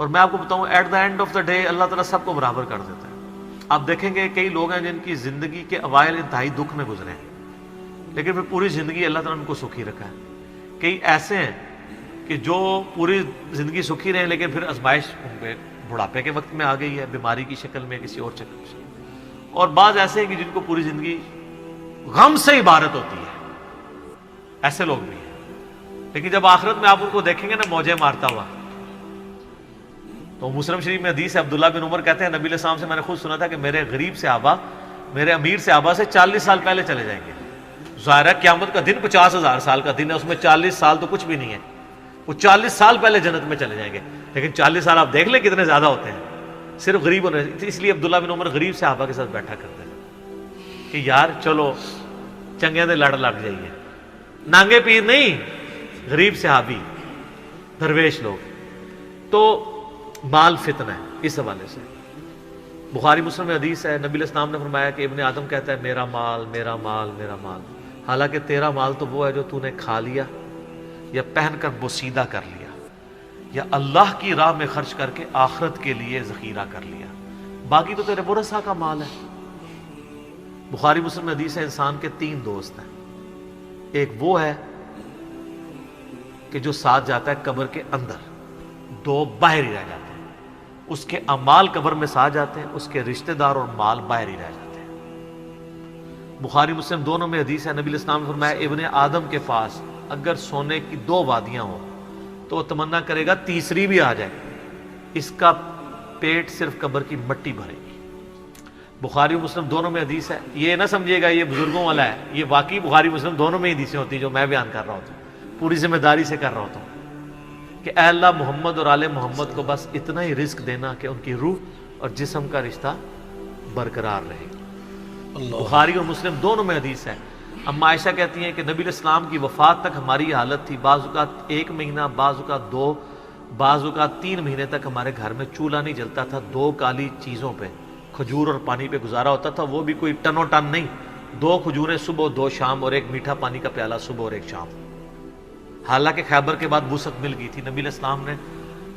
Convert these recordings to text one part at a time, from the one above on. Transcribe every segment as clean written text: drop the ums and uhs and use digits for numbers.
اور میں آپ کو بتاؤں at the end of the day اللہ تعالیٰ سب کو برابر کر دیتا ہے. آپ دیکھیں گے کئی لوگ ہیں جن کی زندگی کے اوائل انتہائی دکھ میں گزرے ہیں لیکن پھر پوری زندگی اللہ تعالیٰ نے ان کو سکھی رکھا ہے. کئی ایسے ہیں کہ جو پوری زندگی سکھی رہے لیکن پھر آزمائش ان پہ بڑھاپے کے وقت میں آ گئی ہے، بیماری کی شکل میں، کسی اور شکل میں. اور بعض ایسے ہیں کہ جن کو پوری زندگی غم سے عبارت ہوتی ہے، ایسے لوگ بھی ہیں. لیکن جب آخرت میں آپ ان کو دیکھیں گے نا موجیں مارتا ہوا، تو مسلم شریف میں حدیث ہے، عبداللہ بن عمر کہتے ہیں نبی علیہ السلام سے میں نے خود سنا تھا کہ میرے غریب صحابہ میرے امیر صحابہ سے 40 سال پہلے چلے جائیں گے. ظاہر ہے قیامت کا دن 50,000 سال کا دن ہے، اس میں 40 سال تو کچھ بھی نہیں ہے. وہ 40 سال پہلے جنت میں چلے جائیں گے. لیکن 40 سال آپ دیکھ لیں کتنے زیادہ ہوتے ہیں صرف غریب ہونے. اس لیے عبداللہ بن عمر غریب صحابہ کے ساتھ بیٹھا کرتے ہیں کہ یار چلو چنگے دے لڑ لگ جائیے. نانگے پیر نہیں، غریب صحابی درویش لوگ. تو مال فتنہ ہے اس حوالے سے. بخاری مسلم میں حدیث ہے، نبی علیہ السلام نے فرمایا کہ ابن آدم کہتا ہے میرا مال میرا مال میرا مال. حالانکہ تیرا مال تو وہ ہے جو تو نے کھا لیا یا پہن کر بوسیدہ کر لیا یا اللہ کی راہ میں خرچ کر کے آخرت کے لیے ذخیرہ کر لیا. باقی تو تیرے ورثہ کا مال ہے. بخاری مسلم میں حدیث ہے انسان کے 3 دوست ہیں. ایک وہ ہے کہ جو ساتھ جاتا ہے قبر کے اندر، 2 باہر ہی رہ جاتے ہیں. اس کے اعمال قبر میں ساتھ جاتے ہیں، اس کے رشتہ دار اور مال باہر ہی رہ جاتے ہیں. بخاری مسلم دونوں میں حدیث ہے، نبی علیہ السلام نے فرمایا ابن آدم کے پاس اگر سونے کی 2 وادیاں ہوں تو وہ تمنا کرے گا تیسری بھی آ جائے، اس کا پیٹ صرف قبر کی مٹی بھرے گی. بخاری مسلم دونوں میں حدیث ہے. یہ نہ سمجھیے گا یہ بزرگوں والا ہے، یہ واقعی بخاری مسلم دونوں میں حدیثیں ہوتی ہیں جو میں بیان کر رہا ہوتا ہوں، پوری ذمہ داری سے کر رہا ہوتا ہوں کہ اے اللہ محمد اور آل محمد کو بس اتنا ہی رزق دینا کہ ان کی روح اور جسم کا رشتہ برقرار رہے. بخاری اور مسلم دونوں میں حدیث ہے. اما عائشہ کہتی ہیں کہ نبی علیہ السلام کی وفات تک ہماری یہ حالت تھی، بعض اوقات 1 مہینہ، بعض اوقات 2، بعض اوقات 3 مہینے تک ہمارے گھر میں چولہا نہیں جلتا تھا. 2 کالی چیزوں پہ، کھجور اور پانی پہ گزارا ہوتا تھا. وہ بھی کوئی ٹن و ٹن نہیں، 2 کھجوریں صبح 2 شام اور 1 میٹھا پانی کا پیالہ صبح اور 1 شام. حالانکہ خیبر کے بعد وسعت مل گئی تھی. نبی علیہ السلام نے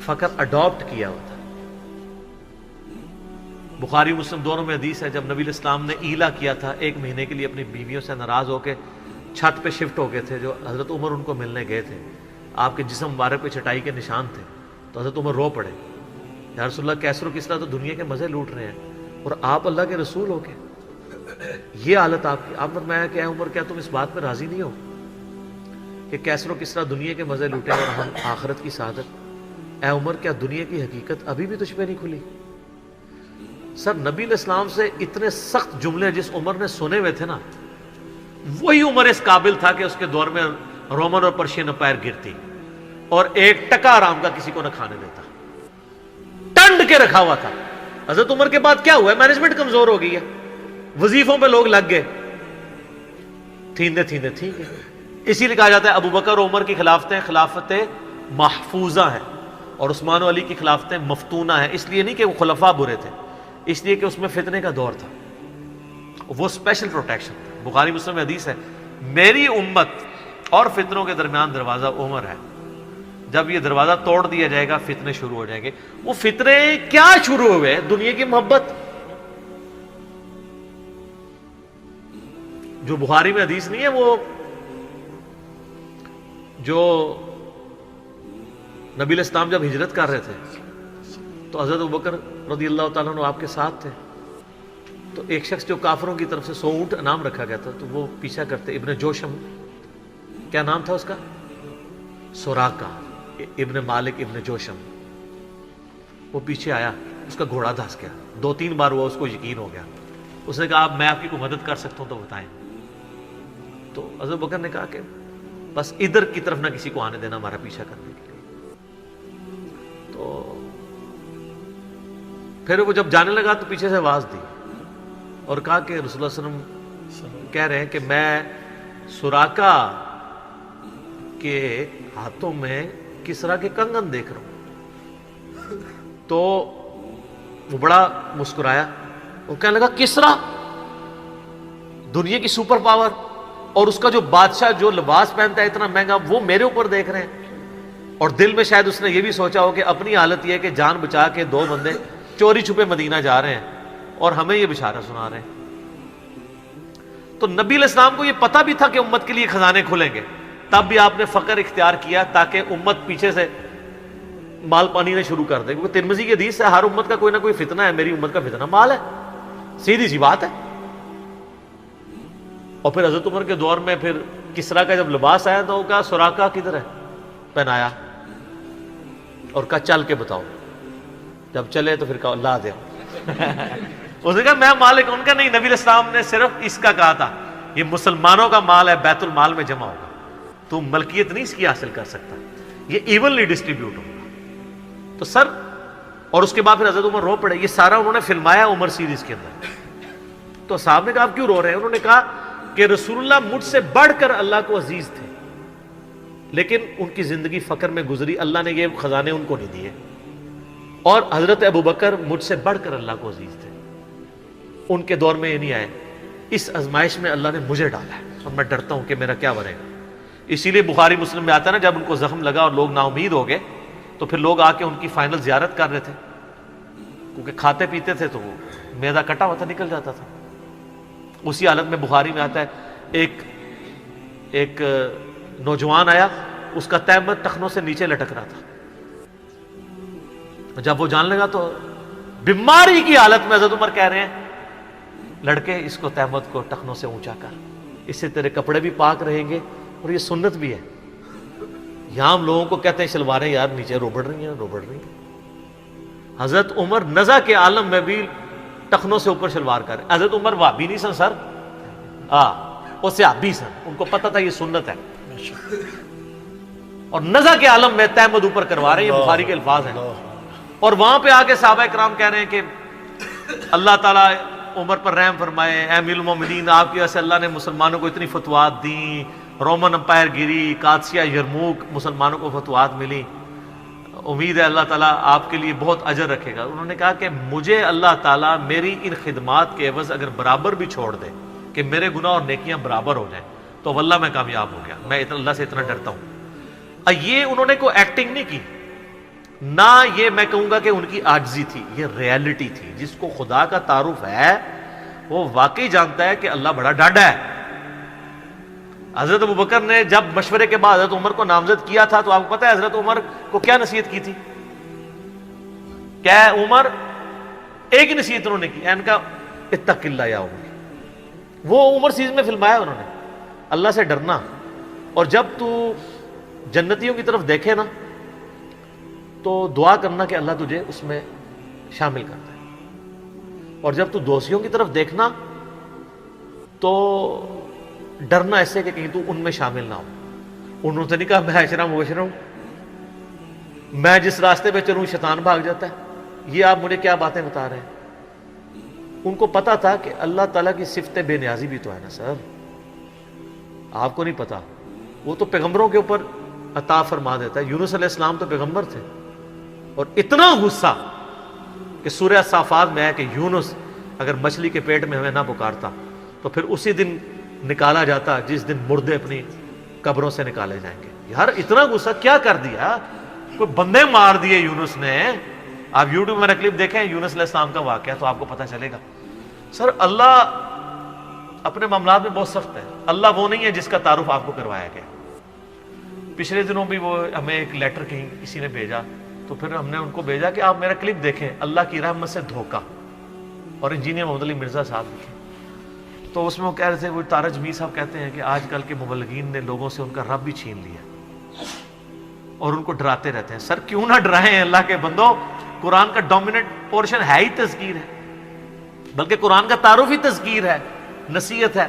فقط اڈاپٹ کیا ہوا تھا. بخاری مسلم دونوں میں حدیث ہے جب نبی علیہ السلام نے ایلا کیا تھا 1 مہینے کے لیے اپنی بیویوں سے ناراض ہو کے چھت پہ شفٹ ہو گئے تھے. جو حضرت عمر ان کو ملنے گئے تھے، آپ کے جسم مبارک پہ چٹائی کے نشان تھے. تو حضرت عمر رو پڑے، یا رسول اللہ کیسر و کسریٰ تو دنیا کے مزے لوٹ رہے ہیں اور آپ اللہ کے رسول ہو کے یہ حالت آپ کی. آپ نے فرمایا کہ اے عمر کیا تم اس بات پہ راضی نہیں ہو کہ کیسر و کسریٰ دنیا کے مزے لوٹے اور ہم آخرت کی سعادت؟ اے عمر کیا دنیا کی حقیقت ابھی بھی تجھ پہ نہیں کھلی؟ سر نبی علیہ السلام سے اتنے سخت جملے جس عمر نے سنے ہوئے تھے نا، وہی عمر اس قابل تھا کہ اس کے دور میں رومن اور پرشین امپائر گرتی اور 1 ٹکا آرام کا کسی کو نہ کھانے دیتا، ٹنڈ کے رکھا ہوا تھا. حضرت عمر کے بعد کیا ہوا ہے؟ مینجمنٹ کمزور ہو گئی ہے، وظیفوں پہ لوگ لگ گئے، تھیندے ٹھیک ہے. اسی لیے کہا جاتا ہے ابو بکر اور عمر کی خلافتیں خلافتیں محفوظہ ہیں اور عثمان و علی کی خلافتیں مفتونہ ہیں. اس لیے نہیں کہ وہ خلفاء برے تھے، اس لیے کہ اس میں فتنے کا دور تھا، وہ اسپیشل پروٹیکشن تھا. بخاری مسلم میں حدیث ہے میری امت اور فتنوں کے درمیان دروازہ عمر ہے. جب یہ دروازہ توڑ دیا جائے گا فتنے شروع ہو جائیں گے. وہ فتنے کیا شروع ہوئے؟ دنیا کی محبت. جو بخاری میں حدیث نہیں ہے، وہ جو نبی علیہ السلام جب ہجرت کر رہے تھے تو حضرت ابوبکر رضی اللہ تعالیٰ عنہ آپ کے ساتھ تھے. تو ایک شخص جو کافروں کی طرف سے 100 اونٹ انعام رکھا گیا تھا تو وہ پیچھا کرتے. ابن جوشم، کیا نام تھا اس کا؟ سوراقہ ابن مالک ابن جوشم. وہ پیچھے آیا، اس کا گھوڑا دھس گیا. 2-3 بار ہوا، اس کو یقین ہو گیا. اس نے کہا میں آپ کی کوئی مدد کر سکتا ہوں تو بتائیں. تو حضرت بکر نے کہا کہ بس ادھر کی طرف نہ کسی کو آنے دینا ہمارا پیچھا کرنے کے لیے. تو پھر وہ جب جانے لگا تو پیچھے سے آواز دی اور کہا کہ رسول اللہ صلی اللہ علیہ وسلم کہہ رہے ہیں کہ میں سوراقہ کے ہاتھوں میں کسریٰ کے کنگن دیکھ رہا ہوں. تو وہ بڑا مسکرایا، وہ کہنے لگا کسریٰ دنیا کی سپر پاور اور اس کا جو بادشاہ جو لباس پہنتا ہے اتنا مہنگا، وہ میرے اوپر دیکھ رہے ہیں. اور دل میں شاید اس نے یہ بھی سوچا ہو کہ اپنی حالت یہ ہے کہ جان بچا کے 2 بندے چوری چھپے مدینہ جا رہے ہیں اور ہمیں یہ بشارہ سنا رہے ہیں. تو نبی علیہ السلام کو یہ پتہ بھی تھا کہ امت کے لیے خزانے کھلیں گے, تب بھی آپ نے فقر اختیار کیا تاکہ امت پیچھے سے مال پانی نے شروع کر دے, کیونکہ ترمذی کی حدیث ہے ہر امت کا کوئی نہ کوئی فتنہ ہے, میری امت کا فتنہ مال ہے, سیدھی سی بات ہے. اور پھر حضرت عمر کے دور میں پھر کسرا کا جب لباس آیا تو وہ کہا سراقہ کدھر ہے, پہنایا اور کہا چل کے بتاؤ, جب چلے تو پھر کہا لا دے. اس نے کہا میں مالک, ان کا نہیں, نبی علیہ السلام نے صرف اس کا کہا تھا یہ مسلمانوں کا مال ہے, بیت المال میں جمع ہوگا, تو ملکیت نہیں اس کی حاصل کر سکتا, یہ ایونلی ڈسٹریبیوٹ ہوگا. تو سر, اور اس کے بعد پھر حضرت عمر رو پڑے. یہ سارا انہوں نے فلمایا عمر سیریز کے اندر. تو صاحب نے کہا آپ کیوں رو رہے ہیں؟ انہوں نے کہا کہ رسول اللہ مجھ سے بڑھ کر اللہ کو عزیز تھے, لیکن ان کی زندگی فقر میں گزری, اللہ نے یہ خزانے ان کو نہیں دیے. اور حضرت ابوبکر مجھ سے بڑھ کر اللہ کو عزیز تھے, ان کے دور میں یہ نہیں آئے. اس آزمائش میں اللہ نے مجھے ڈالا ہے اور میں ڈرتا ہوں کہ میرا کیا بنے گا. اسی لیے بخاری مسلم میں آتا ہے نا, جب ان کو زخم لگا اور لوگ نا امید ہو گئے تو پھر لوگ آ کے ان کی فائنل زیارت کر رہے تھے, کیونکہ کھاتے پیتے تھے تو وہ میدا کٹا ہوا تھا, نکل جاتا تھا. اسی حالت میں بخاری میں آتا ہے ایک نوجوان آیا, اس کا تہمت ٹخنوں سے نیچے لٹک رہا تھا. جب وہ جان لگا تو بیماری کی حالت میں حضرت عمر کہہ رہے ہیں لڑکے اس کو تہمت کو ٹخنوں سے اونچا کر, اس سے تیرے کپڑے بھی پاک رہیں گے اور یہ سنت بھی ہے. یہاں ہم لوگوں کو کہتے ہیں شلواریں یار نیچے روبڑ رہی ہیں. حضرت عمر نزا کے عالم میں بھی ٹخنوں سے اوپر شلوار کر رہے. حضرت عمر وہابی نہیں سن سر, وہ صحابی سن, ان کو پتہ تھا یہ سنت ہے, اور نزا کے عالم میں تہمت اوپر کروا رہے ہیں. یہ بخاری کے الفاظ ہیں. اور وہاں پہ آگے صحابہ کرام کہہ رہے ہیں کہ اللہ تعالیٰ عمر پر رحم فرمائے, اے امیر المومنین آپ کی وجہ سے اللہ نے مسلمانوں کو اتنی فتوحات دیں, رومن امپائر گری, قادسیہ, یرموک, مسلمانوں کو فتوحات ملی, امید ہے اللہ تعالیٰ آپ کے لیے بہت اجر رکھے گا. انہوں نے کہا کہ مجھے اللہ تعالیٰ میری ان خدمات کے عوض اگر برابر بھی چھوڑ دے کہ میرے گناہ اور نیکیاں برابر ہو جائیں تو واللہ میں کامیاب ہو گیا, میں اللہ سے اتنا ڈرتا ہوں. یہ انہوں نے کوئی ایکٹنگ نہیں کی, نہ یہ میں کہوں گا کہ ان کی عاجزی تھی, یہ ریالٹی تھی. جس کو خدا کا تعارف ہے وہ واقعی جانتا ہے کہ اللہ بڑا ڈاڈا ہے. حضرت ابوبکر نے جب مشورے کے بعد حضرت عمر کو نامزد کیا تھا تو آپ کو پتہ ہے حضرت عمر کو کیا نصیحت کی تھی؟ کیا عمر, ایک ہی نصیحت انہوں نے کی, ان کا اتق اللہ یا عمر. وہ عمر سیریز میں فلمایا انہوں نے, اللہ سے ڈرنا, اور جب تو جنتیوں کی طرف دیکھے نا تو دعا کرنا کہ اللہ تجھے اس میں شامل کرتا ہے, اور جب تو دوستیوں کی طرف دیکھنا تو ڈرنا ایسے کہ کہیں تو ان میں شامل نہ ہو. انہوں نے نہیں کہا میں اشرا مبشرا ہوں, میں جس راستے پہ چلوں شیطان بھاگ جاتا ہے, یہ آپ مجھے کیا باتیں بتا رہے ہیں. ان کو پتا تھا کہ اللہ تعالیٰ کی صفت بے نیازی بھی تو ہے نا سر, آپ کو نہیں پتا, وہ تو پیغمبروں کے اوپر عطا فرما دیتا ہے. یونس علیہ السلام تو پیغمبر تھے, اور اتنا غصہ کہ سورہ صافات میں ہے کہ یونس اگر مچھلی کے پیٹ میں ہمیں نہ پکارتا تو پھر اسی دن نکالا جاتا جس دن مردے اپنی قبروں سے نکالے جائیں گے. یار اتنا غصہ کیا کر دیا, کوئی بندے مار دیے یونس نے. آپ یوٹیوب میں کلپ دیکھیں یونس علیہ السلام کا واقعہ تو آپ کو پتہ چلے گا. سر اللہ اپنے معاملات میں بہت سخت ہے. اللہ وہ نہیں ہے جس کا تعارف آپ کو کروایا گیا. پچھلے دنوں بھی وہ ہمیں ایک لیٹر کہیں کسی نے بھیجا, تو پھر ہم نے ان کو بھیجا کہ آپ میرا کلپ دیکھیں, اللہ کی رحمت سے دھوکہ, اور انجینئر محمد علی مرزا صاحب لکھے. تو اس میں وہ کہہ رہے تھے, وہ تارج میر صاحب کہتے ہیں کہ آج کل کے مبلغین نے لوگوں سے ان کا رب بھی چھین لیا اور ان کو ڈراتے رہتے ہیں. سر کیوں نہ ڈرائیں اللہ کے بندوں, قرآن کا ڈومیننٹ پورشن ہے ہی تذکیر ہے, بلکہ قرآن کا تعارف ہی تذکیر ہے, نصیحت ہے,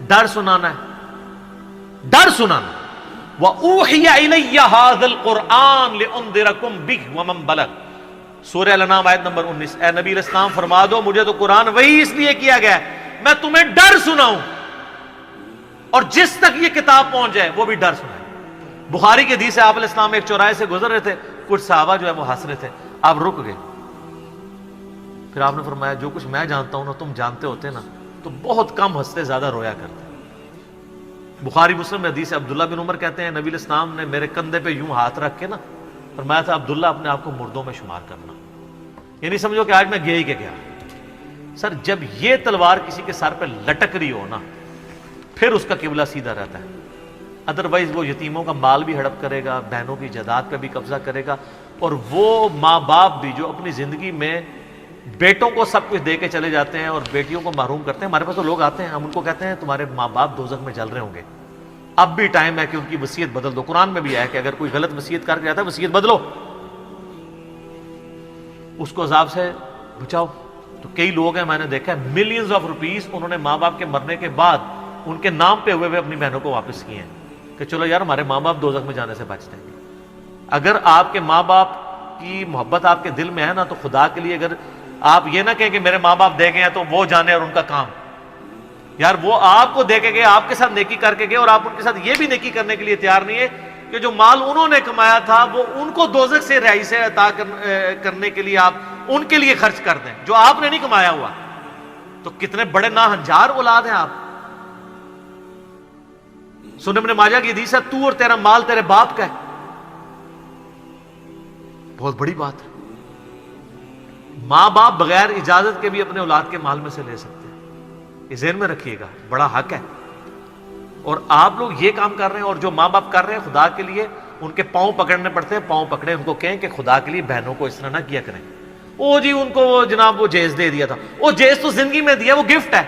ڈر سنانا ہے, ڈر سنانا. وَأُوحِيَ إِلَيَّ هَذَا الْقُرْآنُ لِأُنذِرَكُمْ بِهِ وَمَنْ بَلَغَ. سورہ الانعام آیت نمبر 19. اے نبی علیہ السلام فرما دو مجھے تو قرآن وہی اس لیے کیا گیا ہے میں تمہیں ڈر سناؤں, اور جس تک یہ کتاب پہنچ جائے وہ بھی ڈر سنائے. بخاری کے حدیث ہے آپ علیہ السلام ایک چوراہے سے گزر رہے تھے, کچھ صحابہ جو ہے وہ ہنس رہے تھے, آپ رک گئے. پھر آپ نے فرمایا جو کچھ میں جانتا ہوں نا تم جانتے ہوتے نا تو بہت کم ہنستے زیادہ رویا کرتے. بخاری مسلم میں حدیث ہے، عبداللہ بن عمر کہتے ہیں نبی علیہ السلام نے میرے کندھے پہ یوں ہاتھ رکھ کے نا فرمایا تھا عبداللہ اپنے آپ کو مردوں میں شمار کرنا، یعنی سمجھو کہ آج میں گیا ہی کہ گیا۔ سر جب یہ تلوار کسی کے سر پہ لٹک رہی ہو نا پھر اس کا قبلہ سیدھا رہتا ہے، ادروائز وہ یتیموں کا مال بھی ہڑپ کرے گا، بہنوں کی جائیداد پہ بھی قبضہ کرے گا، اور وہ ماں باپ بھی جو اپنی زندگی میں بیٹوں کو سب کچھ دے کے چلے جاتے ہیں اور بیٹیوں کو محروم کرتے ہیں۔ ہمارے پاس تو لوگ آتے ہیں، ہم ان کو کہتے ہیں تمہارے ماں باپ دوزخ میں جل رہے ہوں گے، اب بھی ٹائم ہے کہ ان کی وصیت بدل دو۔ قرآن میں بھی ہے کہ اگر کوئی غلط وصیت کر کے جاتا ہے وصیت بدلو، اس کو عذاب سے بچاؤ۔ تو کئی لوگ ہیں میں نے دیکھا ہے ملینز آف روپیز انہوں نے ماں باپ کے مرنے کے بعد ان کے نام پہ ہوئے اپنی بہنوں کو واپس کیے ہیں کہ چلو یار ہمارے ماں باپ دوزخ میں جانے سے بچ جائیں گے۔ اگر آپ کے ماں باپ کی محبت آپ کے دل میں ہے نا تو خدا کے لیے اگر آپ یہ نہ کہیں کہ میرے ماں باپ دے گئے ہیں تو وہ جانے اور ان کا کام، یار وہ آپ کو دے کے گئے، آپ کے ساتھ نیکی کر کے گئے، اور آپ ان کے ساتھ یہ بھی نیکی کرنے کے لیے تیار نہیں ہے کہ جو مال انہوں نے کمایا تھا وہ ان کو دوزخ سے رہائی سے عطا کرنے کے لیے آپ ان کے لیے خرچ کر دیں جو آپ نے نہیں کمایا ہوا۔ تو کتنے بڑے ناہنجار اولاد ہیں آپ۔ سنن ابن ماجہ کی حدیث ہے تو اور تیرا مال تیرے باپ کا ہے، بہت بڑی بات ہے۔ ماں باپ بغیر اجازت کے بھی اپنے اولاد کے مال میں سے لے سکتے ہیں، یہ ذہن میں رکھیے گا، بڑا حق ہے۔ اور آپ لوگ یہ کام کر رہے ہیں، اور جو ماں باپ کر رہے ہیں خدا کے لیے ان کے پاؤں پکڑنے پڑتے ہیں، پاؤں پکڑے، ان کو کہیں کہ خدا کے لیے بہنوں کو اس طرح نہ کیا کریں۔ او جی ان کو جناب وہ جیز دے دیا تھا، وہ جیز تو زندگی میں دیا، وہ گفٹ ہے۔